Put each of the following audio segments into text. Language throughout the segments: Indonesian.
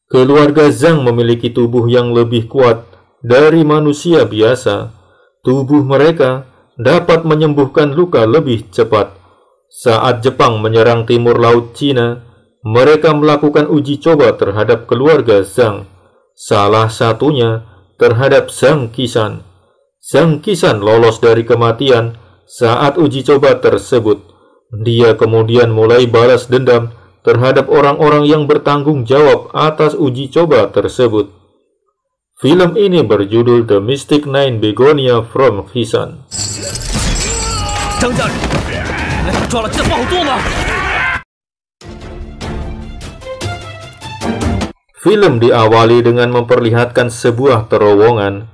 Keluarga Zhang memiliki tubuh yang lebih kuat dari manusia biasa. Tubuh mereka dapat menyembuhkan luka lebih cepat. Saat Jepang menyerang timur laut Cina, mereka melakukan uji coba terhadap keluarga Zhang. Salah satunya terhadap Zhang Qisan. Zhang Qisan lolos dari kematian saat uji coba tersebut. Dia kemudian mulai balas dendam terhadap orang-orang yang bertanggung jawab atas uji coba tersebut. Film ini berjudul The Mystic Nine Begonia from Qisan. Film diawali dengan memperlihatkan sebuah terowongan.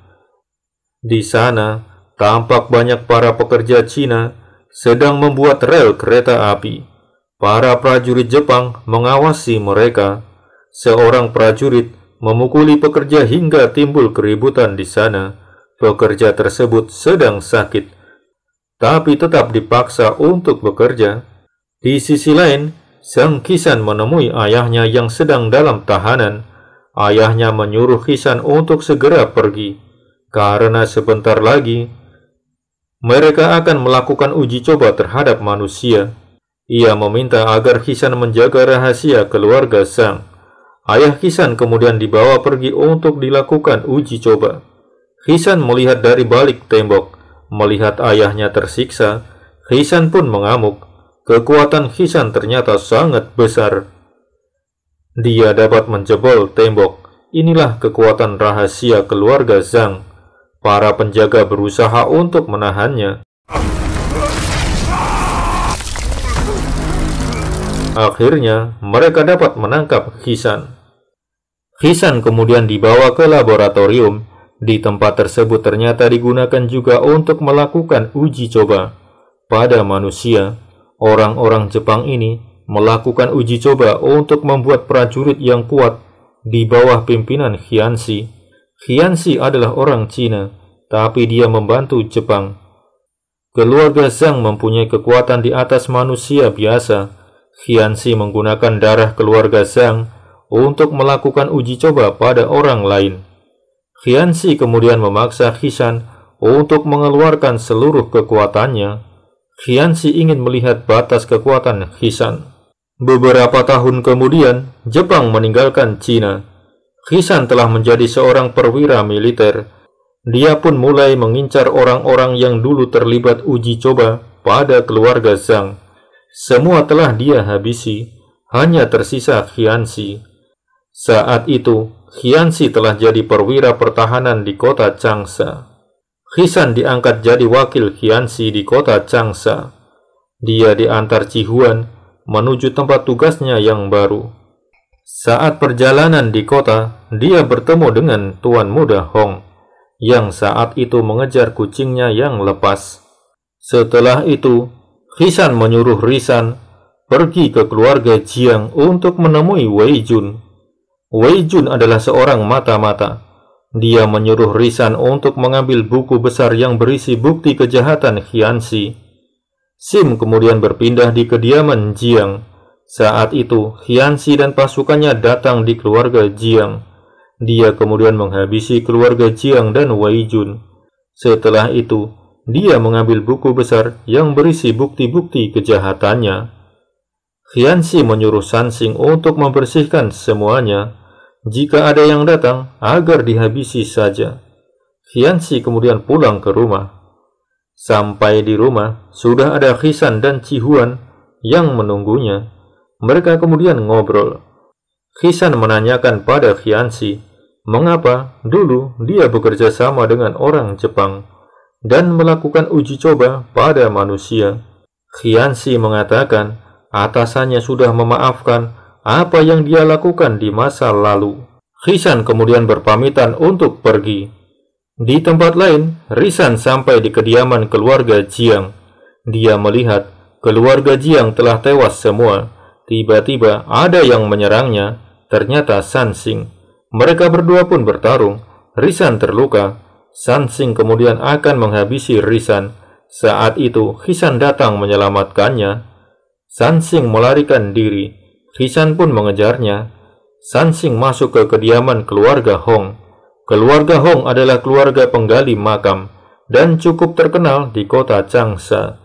Di sana, tampak banyak para pekerja Cina sedang membuat rel kereta api. Para prajurit Jepang mengawasi mereka. Seorang prajurit memukuli pekerja hingga timbul keributan di sana. Pekerja tersebut sedang sakit, tapi tetap dipaksa untuk bekerja. Di sisi lain, Zhang Qisan menemui ayahnya yang sedang dalam tahanan. Ayahnya menyuruh Qisan untuk segera pergi, karena sebentar lagi mereka akan melakukan uji coba terhadap manusia. Ia meminta agar Qisan menjaga rahasia keluarga Zhang. Ayah Qisan kemudian dibawa pergi untuk dilakukan uji coba. Qisan melihat dari balik tembok. Melihat ayahnya tersiksa, Qisan pun mengamuk. Kekuatan Qisan ternyata sangat besar. Dia dapat menjebol tembok. Inilah kekuatan rahasia keluarga Zhang. Para penjaga berusaha untuk menahannya. Akhirnya, mereka dapat menangkap Qisan. Qisan kemudian dibawa ke laboratorium. Di tempat tersebut ternyata digunakan juga untuk melakukan uji coba pada manusia. Orang-orang Jepang ini melakukan uji coba untuk membuat prajurit yang kuat di bawah pimpinan Qianxi. Qianxi adalah orang Cina, tapi dia membantu Jepang. Keluarga Zhang mempunyai kekuatan di atas manusia biasa. Qianxi menggunakan darah keluarga Zhang untuk melakukan uji coba pada orang lain. Qianxi kemudian memaksa Qisan untuk mengeluarkan seluruh kekuatannya. Qianxi ingin melihat batas kekuatan Qisan. Beberapa tahun kemudian, Jepang meninggalkan Cina. Qisan telah menjadi seorang perwira militer. Dia pun mulai mengincar orang-orang yang dulu terlibat uji coba pada keluarga Zhang. Semua telah dia habisi, hanya tersisa Qianxi. Saat itu, Qianxi telah jadi perwira pertahanan di kota Changsha. Qisan diangkat jadi wakil Qianxi di kota Changsha. Dia diantar Cihuan menuju tempat tugasnya yang baru. Saat perjalanan di kota, dia bertemu dengan Tuan Muda Hong, yang saat itu mengejar kucingnya yang lepas. Setelah itu, Qisan menyuruh Risan pergi ke keluarga Jiang untuk menemui Wei Jun. Wei Jun adalah seorang mata-mata. Dia menyuruh Risan untuk mengambil buku besar yang berisi bukti kejahatan Qianxi. Sim kemudian berpindah di kediaman Jiang. Saat itu, Qianxi dan pasukannya datang di keluarga Jiang. Dia kemudian menghabisi keluarga Jiang dan Wei Jun. Setelah itu, dia mengambil buku besar yang berisi bukti-bukti kejahatannya. Qianxi menyuruh Sansing untuk membersihkan semuanya. Jika ada yang datang, agar dihabisi saja. Qianxi kemudian pulang ke rumah. Sampai di rumah, sudah ada Qisan dan Cihuan yang menunggunya. Mereka kemudian ngobrol. Qisan menanyakan pada Qianxi, mengapa dulu dia bekerja sama dengan orang Jepang dan melakukan uji coba pada manusia. Qianxi mengatakan atasannya sudah memaafkan apa yang dia lakukan di masa lalu. Qisan kemudian berpamitan untuk pergi. Di tempat lain, Risan sampai di kediaman keluarga Jiang. Dia melihat keluarga Jiang telah tewas semua. Tiba-tiba ada yang menyerangnya, ternyata Sansing. Mereka berdua pun bertarung. Risan terluka. Sansing kemudian akan menghabisi Risan. Saat itu, Qisan datang menyelamatkannya. Sansing melarikan diri. Qisan pun mengejarnya. Sansing masuk ke kediaman keluarga Hong. Keluarga Hong adalah keluarga penggali makam dan cukup terkenal di kota Changsha.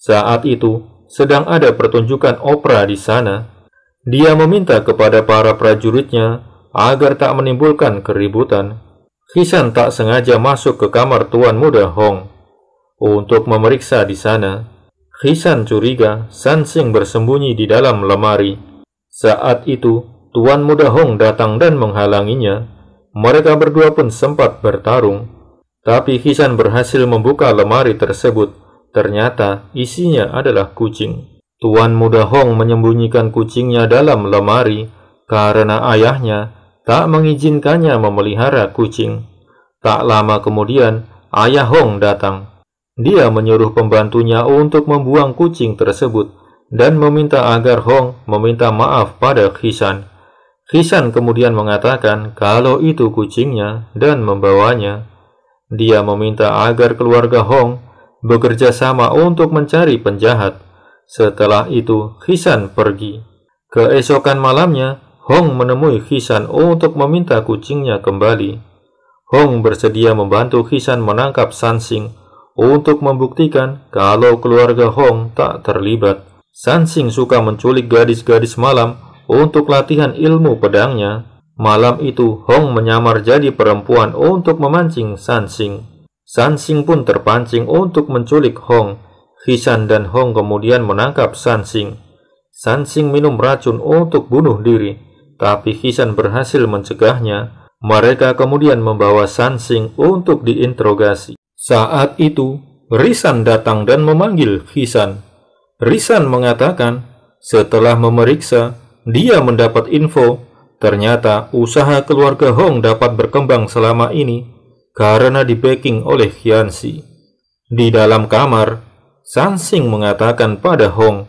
Saat itu, sedang ada pertunjukan opera di sana. Dia meminta kepada para prajuritnya agar tak menimbulkan keributan. Hisan tak sengaja masuk ke kamar tuan muda Hong untuk memeriksa di sana. Hisan curiga Sansing bersembunyi di dalam lemari. Saat itu, tuan muda Hong datang dan menghalanginya. Mereka berdua pun sempat bertarung, tapi Hisan berhasil membuka lemari tersebut. Ternyata isinya adalah kucing. Tuan muda Hong menyembunyikan kucingnya dalam lemari karena ayahnya tak mengizinkannya memelihara kucing. Tak lama kemudian, ayah Hong datang. Dia menyuruh pembantunya untuk membuang kucing tersebut dan meminta agar Hong meminta maaf pada Hisan. Hisan kemudian mengatakan kalau itu kucingnya dan membawanya. Dia meminta agar keluarga Hong bekerja sama untuk mencari penjahat. Setelah itu, Hisan pergi. Keesokan malamnya, Hong menemui Hisan untuk meminta kucingnya kembali. Hong bersedia membantu Hisan menangkap Sansing untuk membuktikan kalau keluarga Hong tak terlibat. Sansing suka menculik gadis-gadis malam untuk latihan ilmu pedangnya. Malam itu, Hong menyamar jadi perempuan untuk memancing Sansing. Sansing pun terpancing untuk menculik Hong. Hisan dan Hong kemudian menangkap Sansing. Sansing minum racun untuk bunuh diri, tapi Hisan berhasil mencegahnya. Mereka kemudian membawa Sansing untuk diinterogasi. Saat itu, Risan datang dan memanggil Hisan. Risan mengatakan, setelah memeriksa, dia mendapat info, ternyata usaha keluarga Hong dapat berkembang selama ini karena di-backing oleh Hyunsi. Di dalam kamar, Sansing mengatakan pada Hong,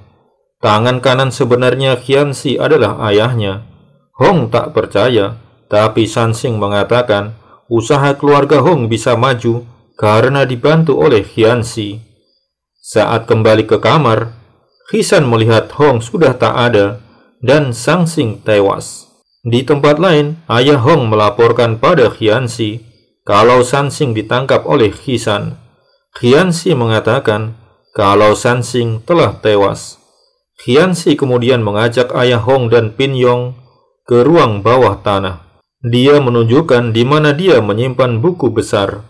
tangan kanan sebenarnya Hyunsi adalah ayahnya. Hong tak percaya, tapi Sansing mengatakan usaha keluarga Hong bisa maju karena dibantu oleh Hyunsi. Saat kembali ke kamar, Hisan melihat Hong sudah tak ada dan Sansing tewas. Di tempat lain, ayah Hong melaporkan pada Hyunsi kalau Sansing ditangkap oleh Hisan. Hyunsi mengatakan kalau Sansing telah tewas. Hyunsi kemudian mengajak ayah Hong dan Pin Yong ke ruang bawah tanah. Dia menunjukkan di mana dia menyimpan buku besar.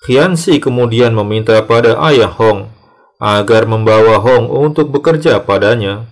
Hyunsi kemudian meminta pada ayah Hong agar membawa Hong untuk bekerja padanya.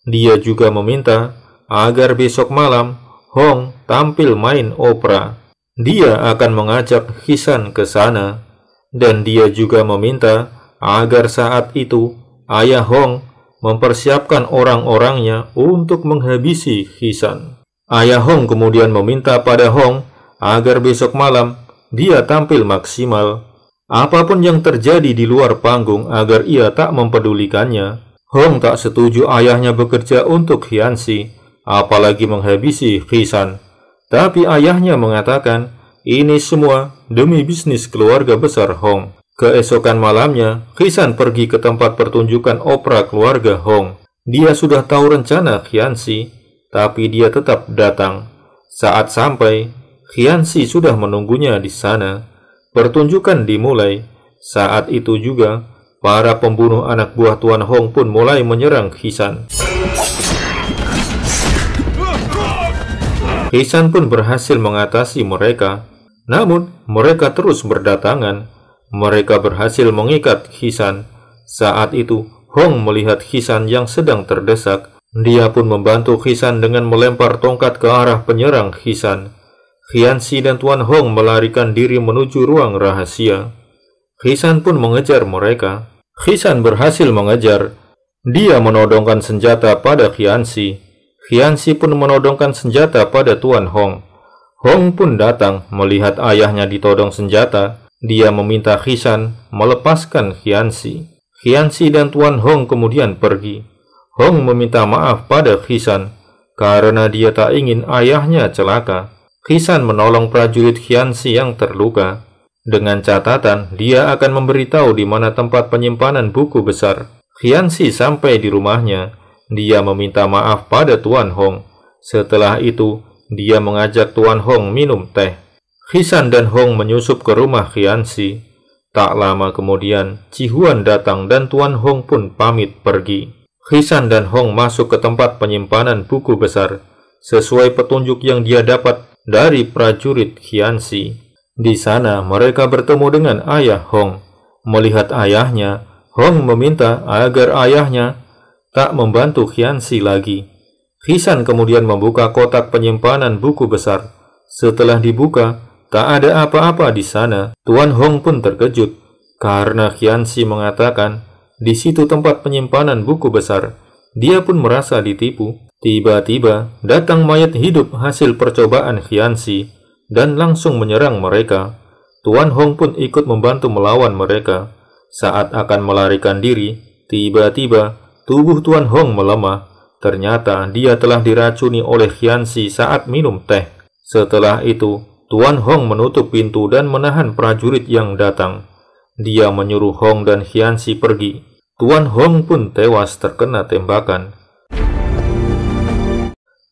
Dia juga meminta agar besok malam Hong tampil main opera. Dia akan mengajak Hisan ke sana, dan dia juga meminta agar saat itu ayah Hong mempersiapkan orang-orangnya untuk menghabisi Hisan. Ayah Hong kemudian meminta pada Hong agar besok malam dia tampil maksimal. Apapun yang terjadi di luar panggung agar ia tak mempedulikannya. Hong tak setuju ayahnya bekerja untuk Hyunsi, apalagi menghabisi Hisan. Tapi ayahnya mengatakan ini semua demi bisnis keluarga besar Hong. Keesokan malamnya, Hisan pergi ke tempat pertunjukan opera keluarga Hong. Dia sudah tahu rencana Hyunsi, tapi dia tetap datang. Saat sampai, Hyunsi sudah menunggunya di sana. Pertunjukan dimulai. Saat itu juga, para pembunuh anak buah Tuan Hong pun mulai menyerang Hisan. Hisan pun berhasil mengatasi mereka. Namun, mereka terus berdatangan. Mereka berhasil mengikat Hisan. Saat itu, Hong melihat Hisan yang sedang terdesak. Dia pun membantu Hisan dengan melempar tongkat ke arah penyerang Hisan. Hyunsi dan Tuan Hong melarikan diri menuju ruang rahasia. Hisan pun mengejar mereka. Hisan berhasil mengejar. Dia menodongkan senjata pada Hyunsi. Hyunsi pun menodongkan senjata pada Tuan Hong. Hong pun datang melihat ayahnya ditodong senjata. Dia meminta Hisan melepaskan Hyunsi. Hyunsi dan Tuan Hong kemudian pergi. Hong meminta maaf pada Hisan karena dia tak ingin ayahnya celaka. Hisan menolong prajurit Hyunsi yang terluka. Dengan catatan, dia akan memberitahu di mana tempat penyimpanan buku besar. Hyunsi sampai di rumahnya. Dia meminta maaf pada Tuan Hong. Setelah itu, dia mengajak Tuan Hong minum teh. Hisan dan Hong menyusup ke rumah Qianxi. Tak lama kemudian, Ci Huan datang dan Tuan Hong pun pamit pergi. Hisan dan Hong masuk ke tempat penyimpanan buku besar, sesuai petunjuk yang dia dapat dari prajurit Qianxi. Di sana, mereka bertemu dengan ayah Hong. Melihat ayahnya, Hong meminta agar ayahnya tak membantu Qianxi lagi. Hisan kemudian membuka kotak penyimpanan buku besar. Setelah dibuka, tak ada apa-apa di sana. Tuan Hong pun terkejut karena Qianxi mengatakan di situ tempat penyimpanan buku besar. Dia pun merasa ditipu. Tiba-tiba datang mayat hidup hasil percobaan Qianxi dan langsung menyerang mereka. Tuan Hong pun ikut membantu melawan mereka. Saat akan melarikan diri, tiba-tiba tubuh Tuan Hong melemah. Ternyata dia telah diracuni oleh Qianxi saat minum teh. Setelah itu, Tuan Hong menutup pintu dan menahan prajurit yang datang. Dia menyuruh Hong dan Qianxi pergi. Tuan Hong pun tewas terkena tembakan.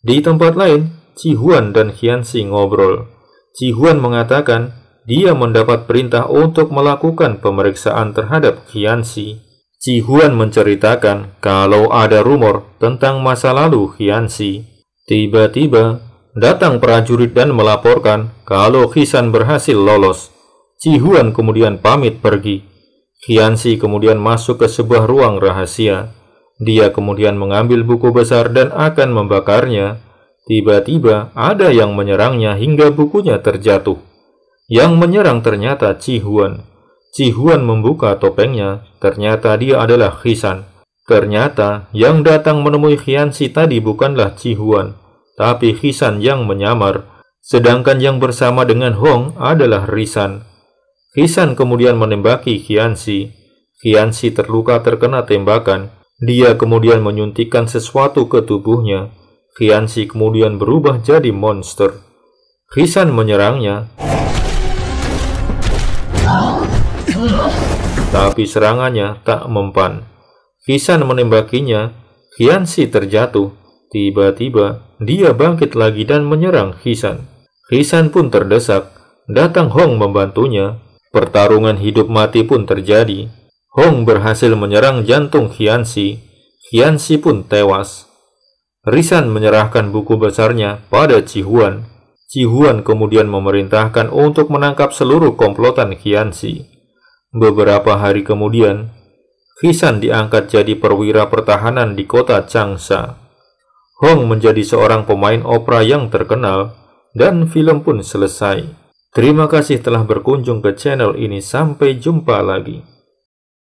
Di tempat lain, Ci Huan dan Qianxi ngobrol. Ci Huan mengatakan dia mendapat perintah untuk melakukan pemeriksaan terhadap Qianxi. Ci Huan menceritakan kalau ada rumor tentang masa lalu Qianxi. Tiba-tiba datang prajurit dan melaporkan kalau Hisan berhasil lolos. Ci Huan kemudian pamit pergi. Qianxi kemudian masuk ke sebuah ruang rahasia. Dia kemudian mengambil buku besar dan akan membakarnya. Tiba-tiba ada yang menyerangnya hingga bukunya terjatuh. Yang menyerang ternyata Ci Huan. Ci Huan membuka topengnya, ternyata dia adalah Hisan. Ternyata yang datang menemui Qianxi tadi bukanlah Ci Huan, tapi Hisan yang menyamar. Sedangkan yang bersama dengan Hong adalah Risan. Hisan kemudian menembaki Qianxi. Qianxi terluka terkena tembakan. Dia kemudian menyuntikkan sesuatu ke tubuhnya. Qianxi kemudian berubah jadi monster. Hisan menyerangnya, tapi serangannya tak mempan. Hisan menembakinya, Qianxi terjatuh. Tiba-tiba, dia bangkit lagi dan menyerang Hisan. Hisan pun terdesak. Datang Hong membantunya. Pertarungan hidup mati pun terjadi. Hong berhasil menyerang jantung Qianxi. Qianxi pun tewas. Risan menyerahkan buku besarnya pada Ci Huan. Ci Huan kemudian memerintahkan untuk menangkap seluruh komplotan Qianxi. Beberapa hari kemudian, Hisan diangkat jadi perwira pertahanan di kota Changsha. Hong menjadi seorang pemain opera yang terkenal, dan film pun selesai. Terima kasih telah berkunjung ke channel ini. Sampai jumpa lagi.